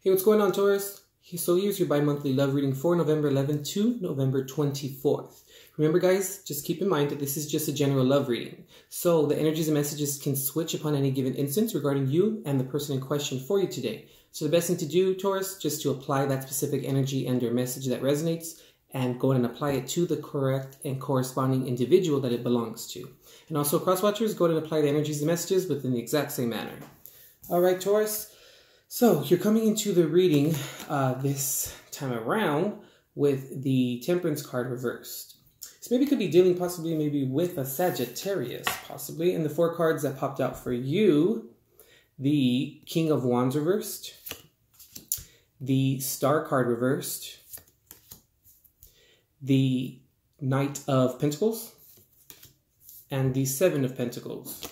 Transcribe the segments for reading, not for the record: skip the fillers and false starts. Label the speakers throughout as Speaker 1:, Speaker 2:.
Speaker 1: Hey, what's going on, Taurus? So here's your bi-monthly love reading for November 11th to November 24th. Remember, guys, just keep in mind that this is just a general love reading. So the energies and messages can switch upon any given instance regarding you and the person in question for you today. So the best thing to do, Taurus, just to apply that specific energy and or message that resonates and go ahead and apply it to the correct and corresponding individual that it belongs to. And also, cross-watchers, go ahead and apply the energies and messages within the exact same manner. All right, Taurus. So you're coming into the reading this time around with the Temperance card reversed. So maybe you could be dealing possibly maybe with a Sagittarius, possibly. And the four cards that popped out for you, the King of Wands reversed, the Star card reversed, the Knight of Pentacles, and the Seven of Pentacles.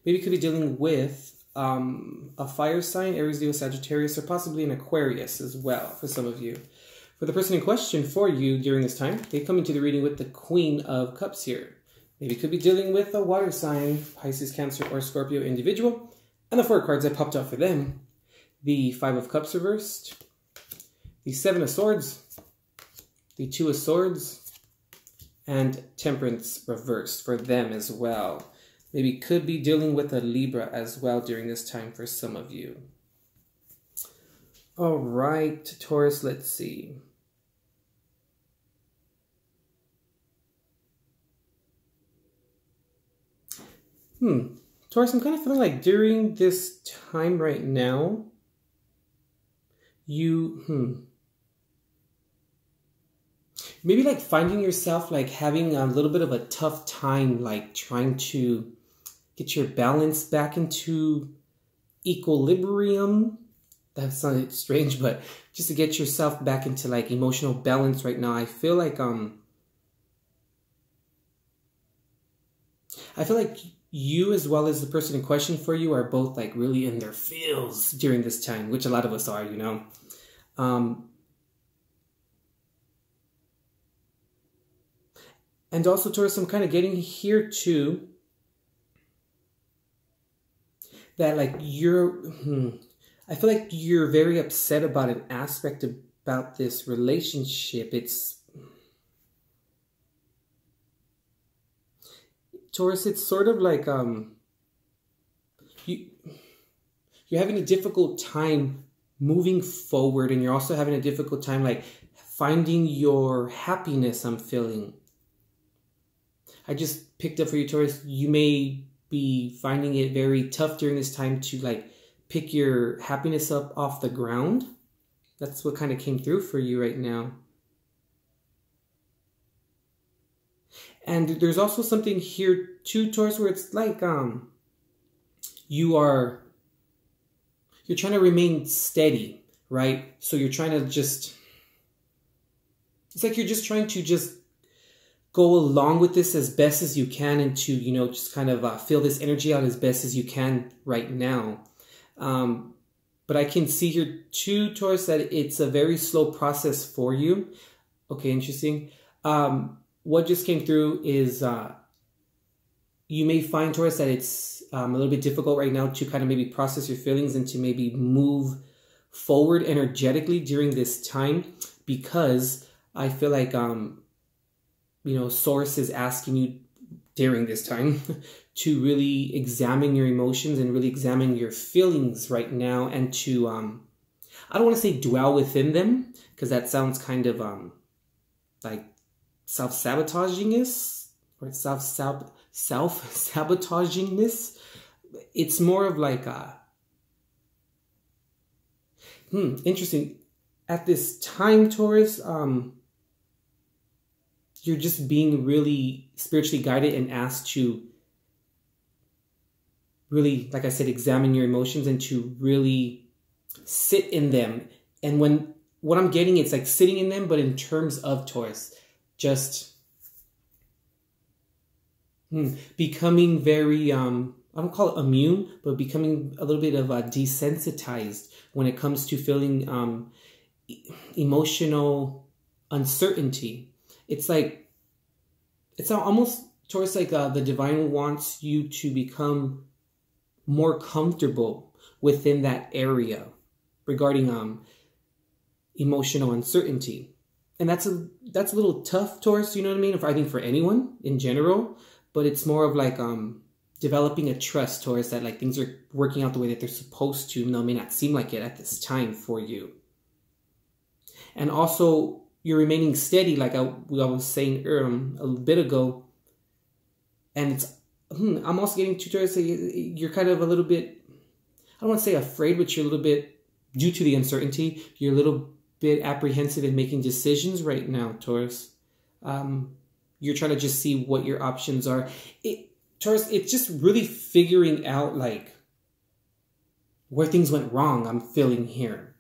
Speaker 1: Maybe you could be dealing with a fire sign, Aries, Leo, Sagittarius, or possibly an Aquarius as well for some of you. For the person in question for you during this time, they come into the reading with the Queen of Cups here. Maybe you could be dealing with a water sign, Pisces, Cancer, or Scorpio individual. And the four cards that popped out for them, the Five of Cups reversed, the Seven of Swords, the Two of Swords, and Temperance reversed for them as well. Maybe could be dealing with a Libra as well during this time for some of you. All right, Taurus, let's see. Taurus, I'm kind of feeling like during this time right now, you, maybe like finding yourself like having a little bit of a tough time, like trying to get your balance back into equilibrium. That sounded strange, but just to get yourself back into like emotional balance right now. I feel like you as well as the person in question for you are both like really in their feels during this time, which a lot of us are, you know. And also, Taurus, I'm kind of getting here too that like I feel like you're very upset about an aspect about this relationship. Taurus, it's sort of like you're having a difficult time moving forward, and you're also having a difficult time like finding your happiness, I'm feeling. I just picked up for you, Taurus, you may be finding it very tough during this time to like pick your happiness up off the ground. That's what kind of came through for you right now. And there's also something here too, Taurus, where it's like you're trying to remain steady, right? So you're trying to just, it's like you're just trying to just go along with this as best as you can and to, you know, just kind of feel this energy out as best as you can right now. But I can see here too, Taurus, that it's a very slow process for you. Okay, interesting. What just came through is you may find, Taurus, that it's a little bit difficult right now to kind of maybe process your feelings and to maybe move forward energetically during this time, because I feel like you know, Source is asking you during this time to really examine your emotions and really examine your feelings right now, and to, I don't want to say dwell within them, because that sounds kind of like self-sabotagingness, or self-sabotagingness. It's more of like interesting. At this time, Taurus, you're just being really spiritually guided and asked to really, like I said, examine your emotions and to really sit in them. And what I'm getting, it's like sitting in them, but in terms of, Taurus, just becoming very, I don't call it immune, but becoming a little bit of desensitized when it comes to feeling emotional uncertainty. It's like, it's almost, Taurus, like the divine wants you to become more comfortable within that area, regarding emotional uncertainty. And that's a little tough, Taurus, you know what I mean? I think for anyone in general, but it's more of like developing a trust, Taurus, that like things are working out the way that they're supposed to, even though it may not seem like it at this time for you. And also, you're remaining steady, like I was saying a bit ago. And it's, I'm also getting to Taurus, you're kind of a little bit, I don't want to say afraid, but you're a little bit, due to the uncertainty, you're a little bit apprehensive in making decisions right now, Taurus. You're trying to just see what your options are. Taurus, it's just really figuring out like where things went wrong, I'm feeling here.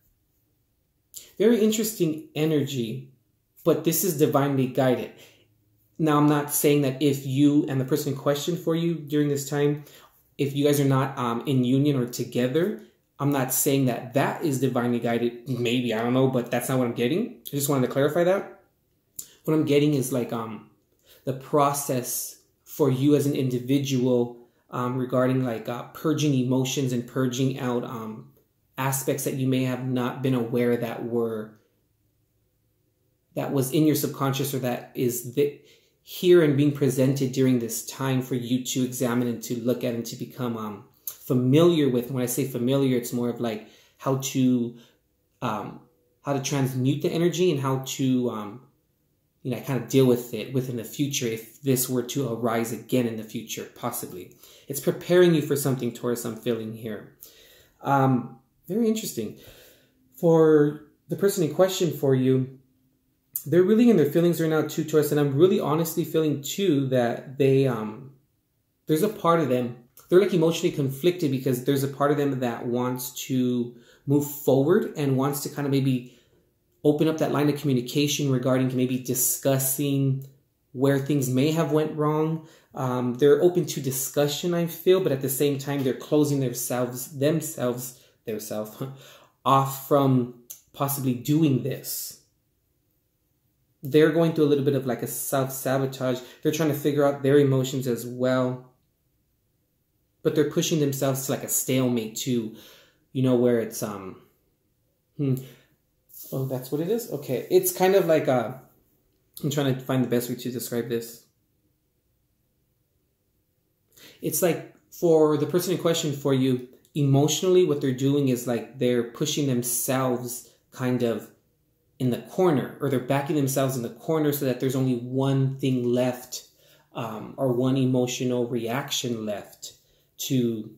Speaker 1: Very interesting energy, but this is divinely guided. Now, I'm not saying that if you and the person in question for you during this time, if you guys are not in union or together, I'm not saying that that is divinely guided. Maybe, I don't know, but that's not what I'm getting. I just wanted to clarify that. What I'm getting is like the process for you as an individual regarding like purging emotions and purging out aspects that you may have not been aware that was in your subconscious, or that is here and being presented during this time for you to examine and to look at and to become familiar with. When I say familiar, it's more of like how to transmute the energy and how to kind of deal with it within the future if this were to arise again in the future, possibly. It's preparing you for something, Taurus, I'm feeling here. Very interesting. For the person in question for you, they're really in their feelings right now too, Taurus, and I'm really honestly feeling too that there's a part of them, they're like emotionally conflicted because there's a part of them that wants to move forward and wants to kind of maybe open up that line of communication regarding maybe discussing where things may have went wrong. They're open to discussion, I feel, but at the same time, they're closing themselves off from possibly doing this. They're going through a little bit of like a self-sabotage. They're trying to figure out their emotions as well. But they're pushing themselves to like a stalemate too, where it's, oh, that's what it is? Okay. It's kind of like, I'm trying to find the best way to describe this. It's like for the person in question for you, emotionally, what they're doing is like they're pushing themselves kind of in the corner, or they're backing themselves in the corner so that there's only one thing left, or one emotional reaction left to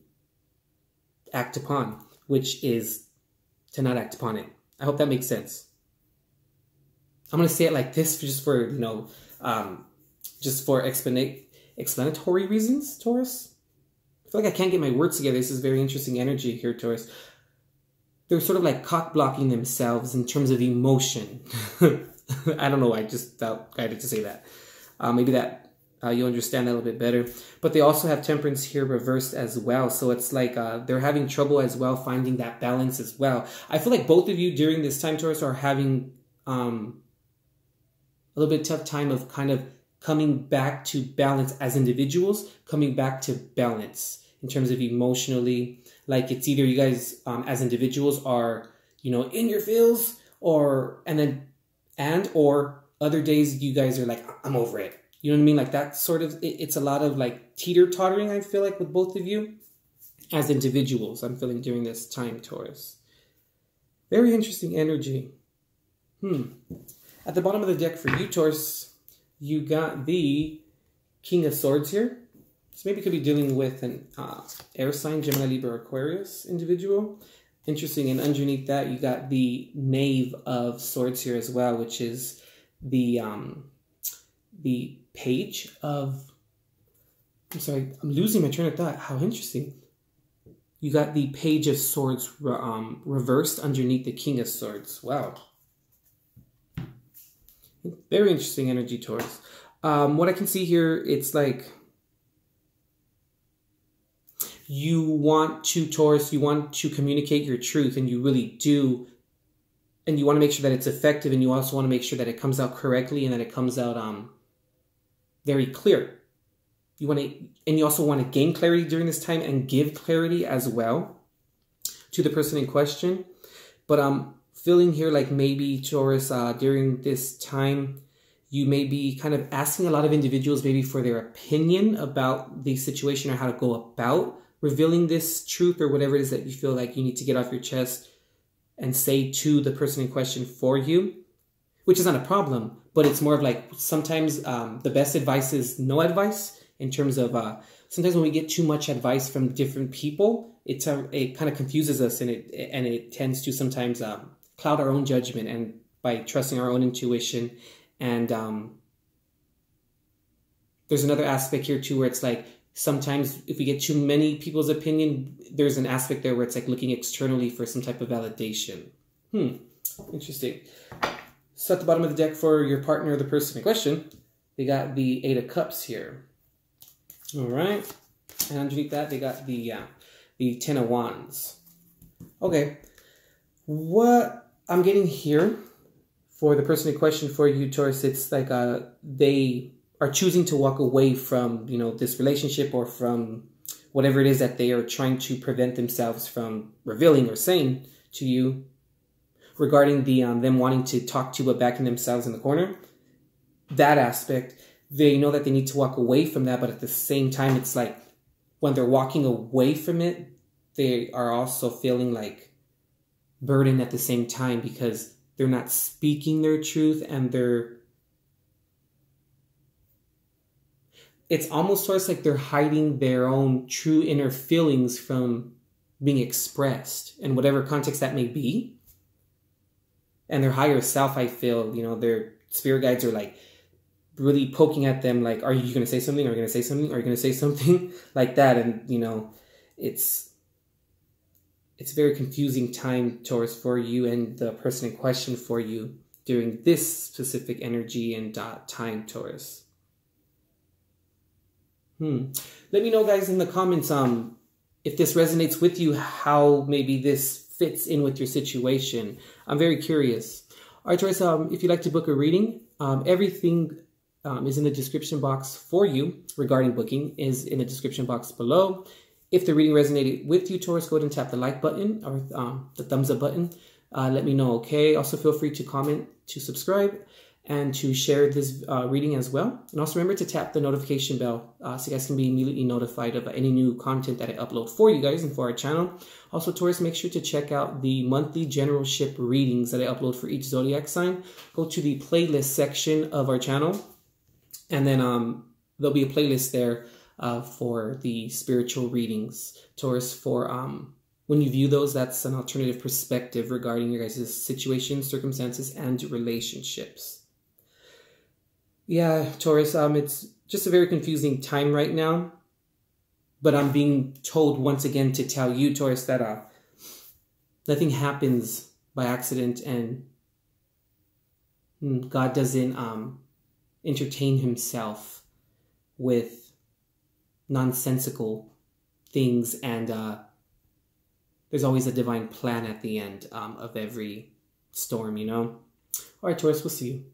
Speaker 1: act upon, which is to not act upon it. I hope that makes sense. I'm going to say it like this just for, just for explanatory reasons, Taurus. I feel like I can't get my words together. This is very interesting energy here, Taurus. They're sort of like cock blocking themselves in terms of emotion. I don't know why, I just felt guided to say that. Maybe that you'll understand that a little bit better. But they also have temperance here reversed as well. So it's like they're having trouble as well finding that balance as well. I feel like both of you during this time, Taurus, are having a little bit tough time of kind of coming back to balance as individuals, coming back to balance in terms of emotionally. Like it's either you guys as individuals are, in your feels, or other days you guys are like, I'm over it. You know what I mean? Like that sort of, it's a lot of like teeter-tottering, I feel like, with both of you as individuals, I'm feeling during this time, Taurus. Very interesting energy. At the bottom of the deck for you, Taurus, you got the King of Swords here. So maybe you could be dealing with an air sign, Gemini, Libra, Aquarius individual. Interesting. And underneath that, you got the Knave of Swords here as well, which is the Page of... I'm sorry, I'm losing my train of thought. How interesting. You got the Page of Swords reversed underneath the King of Swords. Wow. Very interesting energy, Taurus. What I can see here, it's like... You want to, Taurus, you want to communicate your truth, and you really do. And you want to make sure that it's effective, and you also want to make sure that it comes out correctly and that it comes out very clear. And you also want to gain clarity during this time and give clarity as well to the person in question. But I'm feeling here like maybe, Taurus, during this time, you may be kind of asking a lot of individuals maybe for their opinion about the situation or how to go about revealing this truth or whatever it is that you feel like you need to get off your chest and say to the person in question for you, which is not a problem, but it's more of like sometimes the best advice is no advice, in terms of sometimes when we get too much advice from different people, it kind of confuses us, and it tends to sometimes cloud our own judgment and by trusting our own intuition. And there's another aspect here too where it's like sometimes if we get too many people's opinion, there's an aspect there where it's like looking externally for some type of validation. Interesting. So at the bottom of the deck for your partner or the person in question, they got the Eight of Cups here. All right. And underneath that, they got the Ten of Wands. Okay. What I'm getting here for the person in question for you, Taurus, it's like they are choosing to walk away from, this relationship or from whatever it is that they are trying to prevent themselves from revealing or saying to you regarding the them wanting to talk to you but backing themselves in the corner. That aspect, they know that they need to walk away from that, but at the same time, it's like when they're walking away from it, they are also feeling like burdened at the same time because they're not speaking their truth, and it's almost sort of like they're hiding their own true inner feelings from being expressed in whatever context that may be. And their higher self, I feel, their spirit guides are like really poking at them like, are you going to say something? Are you going to say something? Are you going to say something? Like that. And, it's a very confusing time, Taurus, for you and the person in question for you during this specific energy and time, Taurus. Let me know, guys, in the comments if this resonates with you, how maybe this fits in with your situation. I'm very curious. All right, Taurus, if you'd like to book a reading, everything is in the description box for you regarding booking is in the description box below. If the reading resonated with you, Taurus, go ahead and tap the like button or the thumbs up button. Let me know, okay? Also, feel free to comment, to subscribe, and to share this reading as well. And also remember to tap the notification bell so you guys can be immediately notified of any new content that I upload for you guys and for our channel. Also, Taurus, make sure to check out the monthly generalship readings that I upload for each zodiac sign. Go to the playlist section of our channel, and then there'll be a playlist there for the spiritual readings, Taurus. For when you view those, that's an alternative perspective regarding your guys' situations, circumstances, and relationships. Yeah, Taurus, it's just a very confusing time right now. But I'm being told once again to tell you, Taurus, that nothing happens by accident, and God doesn't entertain himself with nonsensical things, and there's always a divine plan at the end of every storm, All right, Taurus, we'll see you.